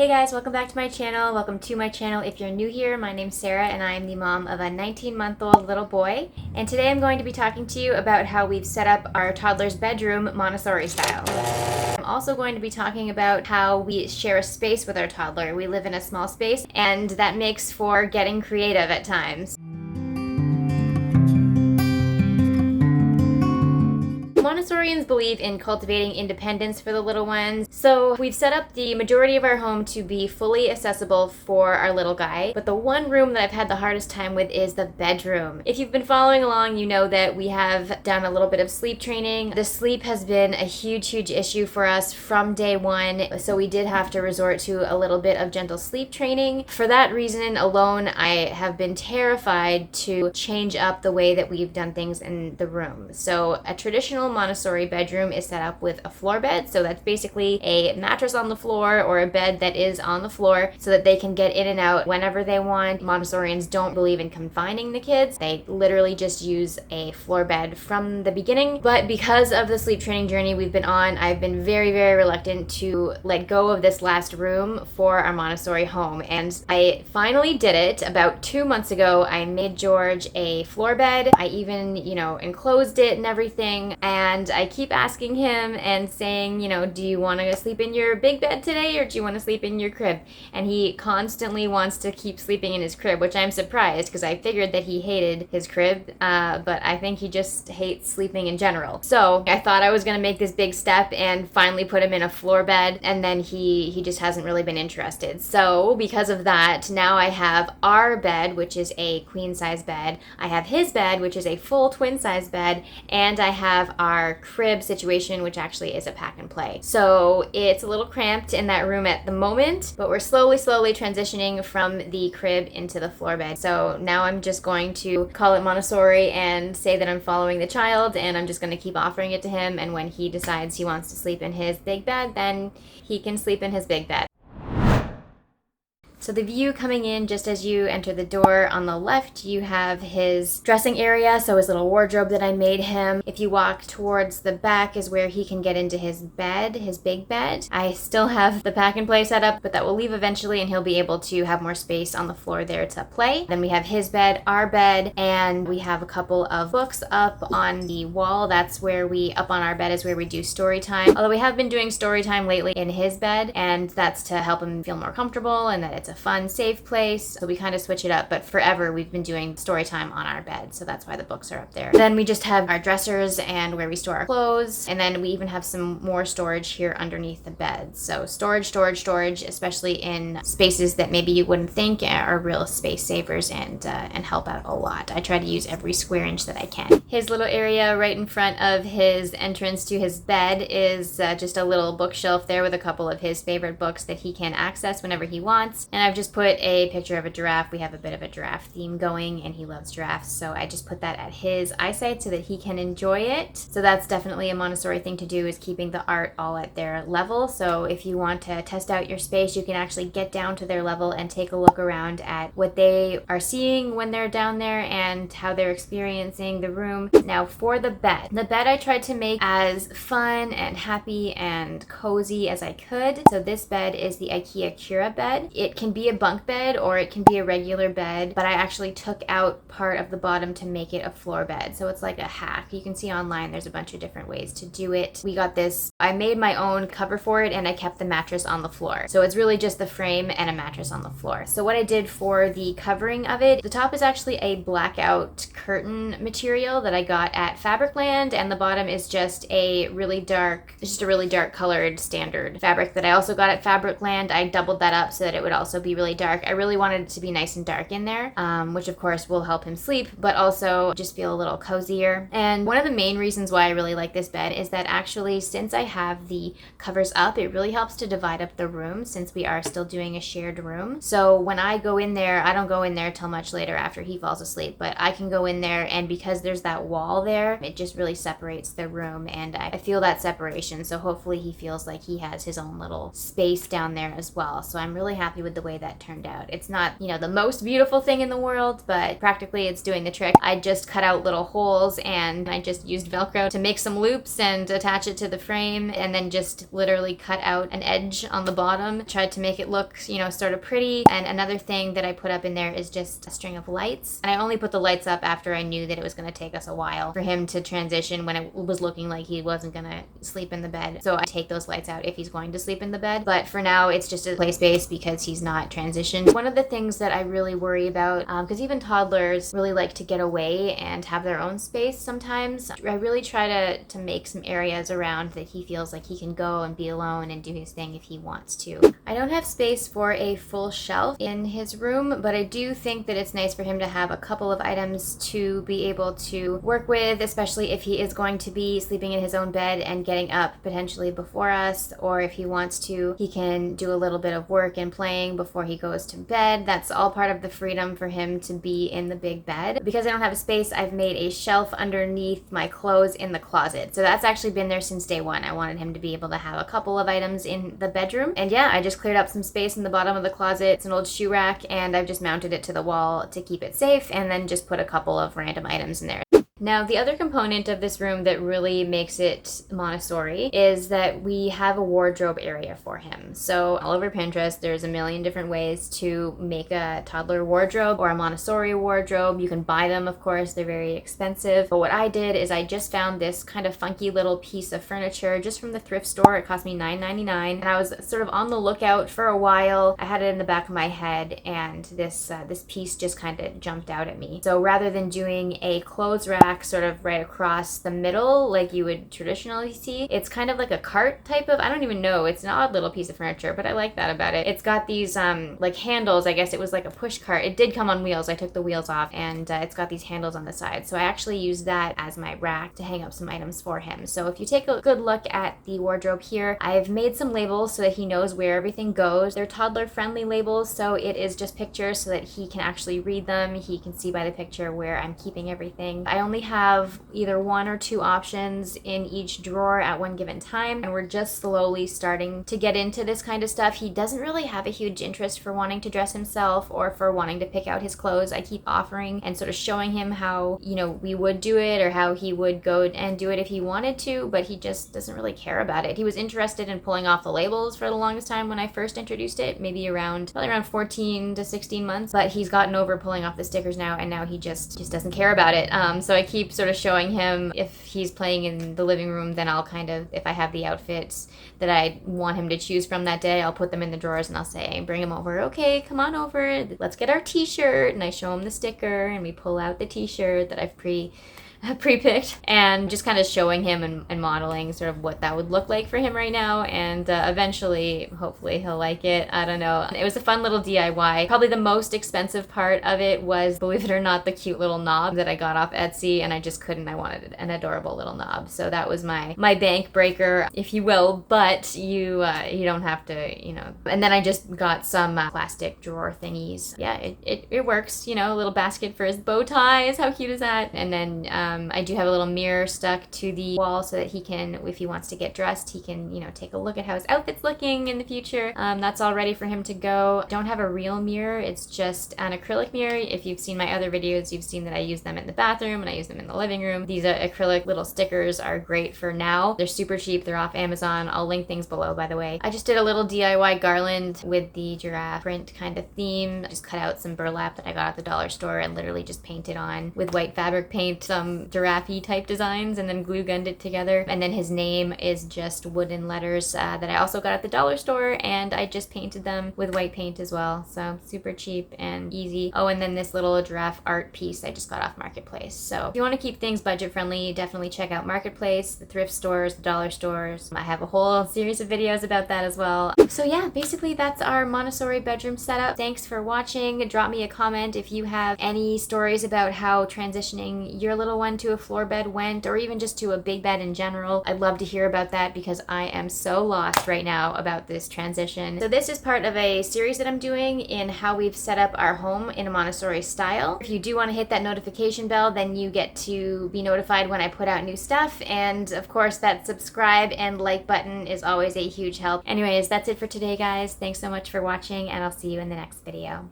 Hey guys, welcome back to my channel. Welcome to my channel. If you're new here, my name's Sarah and I am the mom of a 19-month-old little boy. And today I'm going to be talking to you about how we've set up our toddler's bedroom Montessori style. I'm also going to be talking about how we share a space with our toddler. We live in a small space and that makes for getting creative at times. Montessorians believe in cultivating independence for the little ones, so we've set up the majority of our home to be fully accessible for our little guy, but the one room that I've had the hardest time with is the bedroom. If you've been following along, you know that we have done a little bit of sleep training. The sleep has been a huge issue for us from day one, so we did have to resort to a little bit of gentle sleep training. For that reason alone, I have been terrified to change up the way that we've done things in the room. So a traditional Montessori bedroom is set up with a floor bed, so that's basically a mattress on the floor or a bed that is on the floor so that they can get in and out whenever they want. Montessorians don't believe in confining the kids. They literally just use a floor bed from the beginning. But because of the sleep training journey we've been on, I've been very reluctant to let go of this last room for our Montessori home. And I finally did it about 2 months ago. I made George a floor bed. I even, enclosed it and everything. And I keep asking him and saying, do you want to sleep in your big bed today or do you want to sleep in your crib? And he constantly wants to keep sleeping in his crib, which I'm surprised because I figured that he hated his crib, but I think he just hates sleeping in general. So I thought I was going to make this big step and finally put him in a floor bed, and then he just hasn't really been interested. So because of that, now I have our bed, which is a queen size bed. I have his bed, which is a full twin size bed, and I have our crib situation, which actually is a pack and play. So it's a little cramped in that room at the moment, but we're slowly transitioning from the crib into the floor bed. So now I'm just going to call it Montessori and say that I'm following the child, and I'm just going to keep offering it to him, and when he decides he wants to sleep in his big bed, then he can sleep in his big bed. So the view coming in just as you enter the door, on the left you have his dressing area, so his little wardrobe that I made him. If you walk towards the back is where he can get into his bed, his big bed. I still have the pack and play set up, but that will leave eventually and he'll be able to have more space on the floor there to play. Then we have his bed, our bed, and we have a couple of books up on the wall. That's where up on our bed is where we do story time. Although we have been doing story time lately in his bed, and that's to help him feel more comfortable and that it's a fun, safe place. So we kind of switch it up, but forever we've been doing story time on our bed, so that's why the books are up there. Then we just have our dressers and where we store our clothes, and then we even have some more storage here underneath the bed. So storage, especially in spaces that maybe you wouldn't think are real space savers and help out a lot. I try to use every square inch that I can. His little area right in front of his entrance to his bed is just a little bookshelf there with a couple of his favorite books that he can access whenever he wants. And I've just put a picture of a giraffe. We have a bit of a giraffe theme going and he loves giraffes, so I just put that at his eyesight so that he can enjoy it. So that's definitely a Montessori thing to do, is keeping the art all at their level. So if you want to test out your space, you can actually get down to their level and take a look around at what they are seeing when they're down there and how they're experiencing the room. Now for the bed I tried to make as fun and happy and cozy as I could. So this bed is the Ikea Kura Bed. It can be a bunk bed or it can be a regular bed, but I actually took out part of the bottom to make it a floor bed. So it's like a hack. You can see online there's a bunch of different ways to do it. We got this, I made my own cover for it and I kept the mattress on the floor. So it's really just the frame and a mattress on the floor. So what I did for the covering of it, the top is actually a blackout curtain material that I got at Fabricland, and the bottom is just a really dark colored standard fabric that I also got at Fabricland. I doubled that up so that it would also be really dark. I really wanted it to be nice and dark in there, which of course will help him sleep, but also just feel a little cozier. And one of the main reasons why I really like this bed is that actually, since I have the covers up, it really helps to divide up the room since we are still doing a shared room. So when I go in there, I don't go in there till much later after he falls asleep, but I can go in there, and because there's that wall there, it just really separates the room, and I feel that separation. So hopefully he feels like he has his own little space down there as well. So I'm really happy with the way way that turned out. It's not, you know, the most beautiful thing in the world, but practically it's doing the trick. I just cut out little holes and I just used Velcro to make some loops and attach it to the frame, and then just literally cut out an edge on the bottom. Tried to make it look, you know, sort of pretty. And another thing that I put up in there is just a string of lights. And I only put the lights up after I knew that it was going to take us a while for him to transition when it was looking like he wasn't going to sleep in the bed. So I take those lights out if he's going to sleep in the bed. But for now, it's just a play space because he's not transitioned. One of the things that I really worry about, because even toddlers really like to get away and have their own space sometimes, I really try to make some areas around that he feels like he can go and be alone and do his thing if he wants to. I don't have space for a full shelf in his room, but I do think that it's nice for him to have a couple of items to be able to work with, especially if he is going to be sleeping in his own bed and getting up potentially before us, or if he wants to, he can do a little bit of work and playing before he goes to bed. That's all part of the freedom for him to be in the big bed. Because I don't have a space, I've made a shelf underneath my clothes in the closet. So that's actually been there since day one. I wanted him to be able to have a couple of items in the bedroom. And yeah, I just cleared up some space in the bottom of the closet. It's an old shoe rack, and I've just mounted it to the wall to keep it safe, and then just put a couple of random items in there. Now, the other component of this room that really makes it Montessori is that we have a wardrobe area for him. So all over Pinterest, there's a million different ways to make a toddler wardrobe or a Montessori wardrobe. You can buy them, of course, they're very expensive. But what I did is I just found this kind of funky little piece of furniture just from the thrift store. It cost me $9.99, and I was sort of on the lookout for a while. I had it in the back of my head, and this piece just kind of jumped out at me. So rather than doing a clothes rack sort of right across the middle like you would traditionally see, it's kind of like a cart type of, I don't even know, it's an odd little piece of furniture, but I like that about it. It's got these like handles. I guess it was like a push cart. It did come on wheels. I took the wheels off, and it's got these handles on the side. So I actually used that as my rack to hang up some items for him. So if you take a good look at the wardrobe here, I've made some labels so that he knows where everything goes. They're toddler friendly labels, so it is just pictures so that he can actually read them. He can see by the picture where I'm keeping everything. I only have either one or two options in each drawer at one given time, and we're just slowly starting to get into this kind of stuff. He doesn't really have a huge interest for wanting to dress himself or for wanting to pick out his clothes. I keep offering and sort of showing him how, you know, we would do it or how he would go and do it if he wanted to, but he just doesn't really care about it. He was interested in pulling off the labels for the longest time when I first introduced it, probably around 14 to 16 months, but he's gotten over pulling off the stickers now, and now he just doesn't care about it. So I keep sort of showing him, if he's playing in the living room, then I'll kind of, if I have the outfits that I want him to choose from that day, I'll put them in the drawers and I'll say, bring him over. Okay, come on over. Let's get our t-shirt. And I show him the sticker, and we pull out the t-shirt that I've pre-picked, and just kind of showing him and modeling sort of what that would look like for him right now, and eventually hopefully he'll like it. I don't know. It was a fun little DIY. Probably the most expensive part of it was, believe it or not, the cute little knob that I got off Etsy, and I just couldn't. I wanted an adorable little knob, so that was my bank breaker, if you will. But you don't have to, you know. And then I just got some plastic drawer thingies. Yeah, it works. You know, a little basket for his bow ties. How cute is that? And then I do have a little mirror stuck to the wall so that he can, if he wants to get dressed, he can, you know, take a look at how his outfit's looking in the future. That's all ready for him to go. Don't have a real mirror. It's just an acrylic mirror. If you've seen my other videos, you've seen that I use them in the bathroom and I use them in the living room. These acrylic little stickers are great for now. They're super cheap. They're off Amazon. I'll link things below, by the way. I just did a little DIY garland with the giraffe print kind of theme. I just cut out some burlap that I got at the dollar store and literally just painted on with white fabric paint some giraffe type designs, and then glue gunned it together. And then his name is just wooden letters that I also got at the dollar store, and I just painted them with white paint as well. So super cheap and easy. Oh, and then this little giraffe art piece I just got off Marketplace. So if you want to keep things budget friendly, definitely check out Marketplace, the thrift stores, the dollar stores. I have a whole series of videos about that as well. So yeah, basically that's our Montessori bedroom setup. Thanks for watching. Drop me a comment if you have any stories about how transitioning your little one everyone to a floor bed went, or even just to a big bed in general. I'd love to hear about that because I am so lost right now about this transition. So this is part of a series that I'm doing in how we've set up our home in a Montessori style. If you do want to hit that notification bell, then you get to be notified when I put out new stuff. And of course, that subscribe and like button is always a huge help. Anyways, that's it for today, guys. Thanks so much for watching, and I'll see you in the next video.